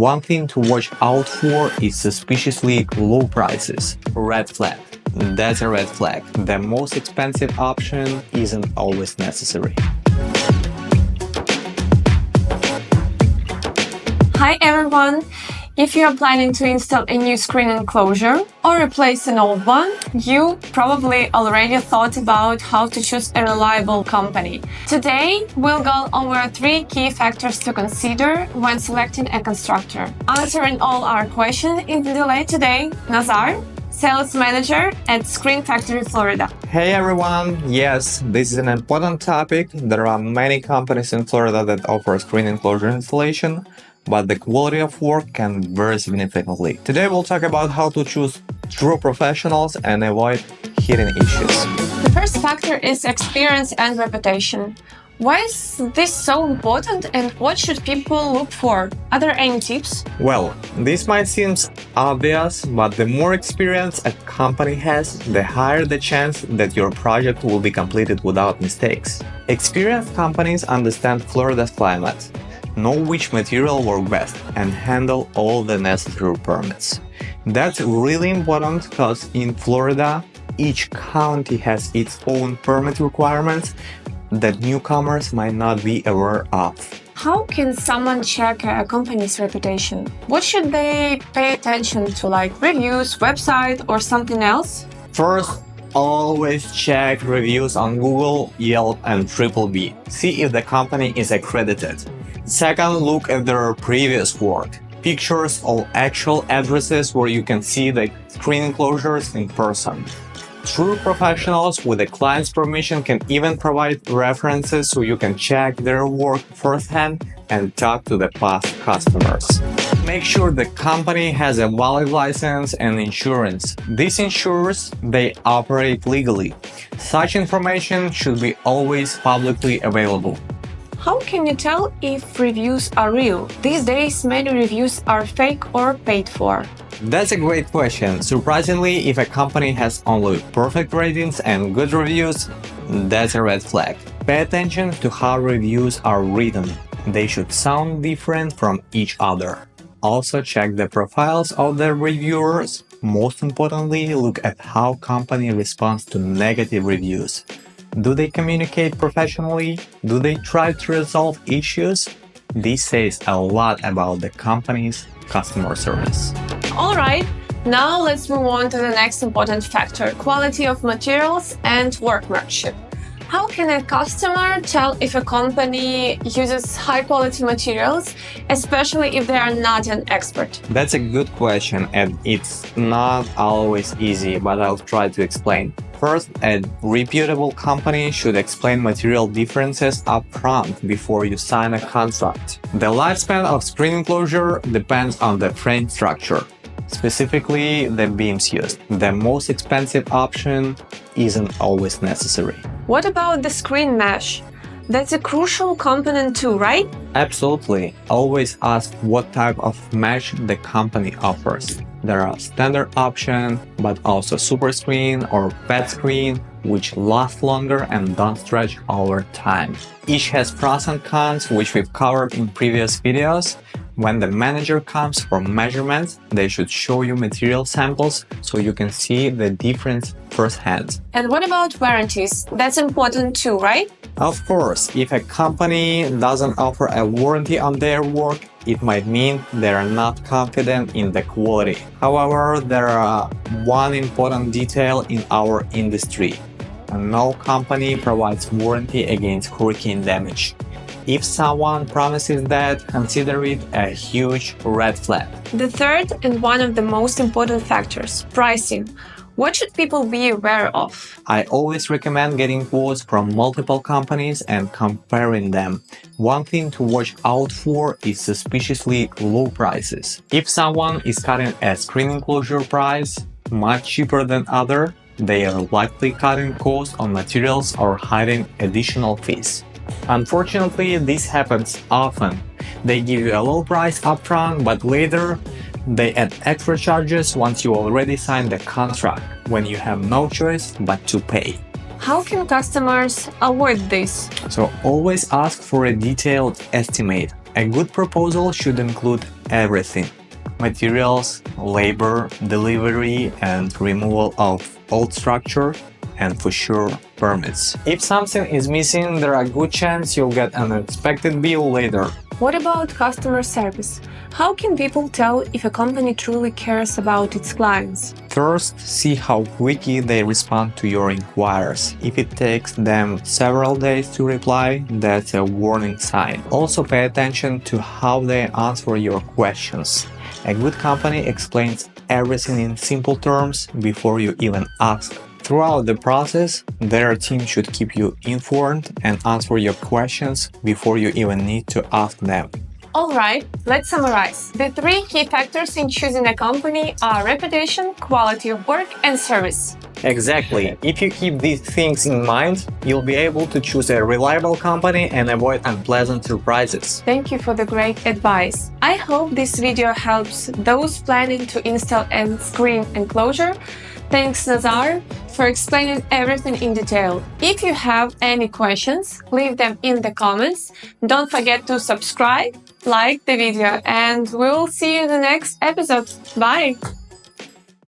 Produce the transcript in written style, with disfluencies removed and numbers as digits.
One thing to watch out for is suspiciously low prices. Red flag. That's a red flag. The most expensive option isn't always necessary. Hi everyone! If you are planning to install a new screen enclosure or replace an old one, you probably already thought about how to choose a reliable company. Today, we'll go over 3 key factors to consider when selecting a constructor. Answering all our questions in the delay today, Nazar, Sales Manager at Screen Factory Florida. Hey everyone! Yes, this is an important topic. There are many companies in Florida that offer screen enclosure installation, but the quality of work can vary significantly. Today we'll talk about how to choose true professionals and avoid hidden issues. The first factor is experience and reputation. Why is this so important and what should people look for? Are there any tips? Well, this might seem obvious, but the more experience a company has, the higher the chance that your project will be completed without mistakes. Experienced companies understand Florida's climate, know which material works best, and handle all the necessary permits. That's really important because in Florida, each county has its own permit requirements that newcomers might not be aware of. How can someone check a company's reputation? What should they pay attention to, like reviews, website, or something else? First, always check reviews on Google, Yelp, and TripleB. See if the company is accredited. Second, look at their previous work. Pictures or actual addresses where you can see the screen enclosures in person. True professionals with a client's permission can even provide references so you can check their work firsthand and talk to the past customers. Make sure the company has a valid license and insurance. This ensures they operate legally. Such information should be always publicly available. How can you tell if reviews are real? These days, many reviews are fake or paid for. That's a great question. Surprisingly, if a company has only perfect ratings and good reviews, that's a red flag. Pay attention to how reviews are written. They should sound different from each other. Also check the profiles of the reviewers. Most importantly, look at how company responds to negative reviews. Do they communicate professionally? Do they try to resolve issues? This says a lot about the company's customer service. Alright, now let's move on to the next important factor, quality of materials and workmanship. How can a customer tell if a company uses high-quality materials, especially if they are not an expert? That's a good question, and it's not always easy, but I'll try to explain. First, a reputable company should explain material differences up front before you sign a contract. The lifespan of screen enclosure depends on the frame structure, specifically the beams used. The most expensive option isn't always necessary. What about the screen mesh? That's a crucial component too, right? Absolutely. Always ask what type of mesh the company offers. There are standard options, but also super screen or pet screen, which last longer and don't stretch over time. Each has pros and cons, which we've covered in previous videos. When the manager comes for measurements, they should show you material samples so you can see the difference firsthand. And what about warranties? That's important too, right? Of course, if a company doesn't offer a warranty on their work, it might mean they are not confident in the quality. However, there are one important detail in our industry. No company provides warranty against hurricane damage. If someone promises that, consider it a huge red flag. The third and one of the most important factors, pricing. What should people be aware of? I always recommend getting quotes from multiple companies and comparing them. One thing to watch out for is suspiciously low prices. If someone is cutting a screen enclosure price much cheaper than other, they are likely cutting costs on materials or hiding additional fees. Unfortunately, this happens often. They give you a low price upfront, but later they add extra charges once you already signed the contract, when you have no choice but to pay. How can customers avoid this? So always ask for a detailed estimate. A good proposal should include everything: materials, labor, delivery, and removal of old structure, and for sure, permits. If something is missing, there are good chance you'll get an unexpected bill later. What about customer service? How can people tell if a company truly cares about its clients? First, see how quickly they respond to your inquiries. If it takes them several days to reply, that's a warning sign. Also, pay attention to how they answer your questions. A good company explains everything in simple terms before you even ask. Throughout the process, their team should keep you informed and answer your questions before you even need to ask them. Alright, let's summarize. The 3 key factors in choosing a company are reputation, quality of work, and service. Exactly. If you keep these things in mind, you'll be able to choose a reliable company and avoid unpleasant surprises. Thank you for the great advice. I hope this video helps those planning to install a screen enclosure. Thanks, Nazar, for explaining everything in detail. If you have any questions, leave them in the comments. Don't forget to subscribe, like the video, and we'll see you in the next episode. Bye!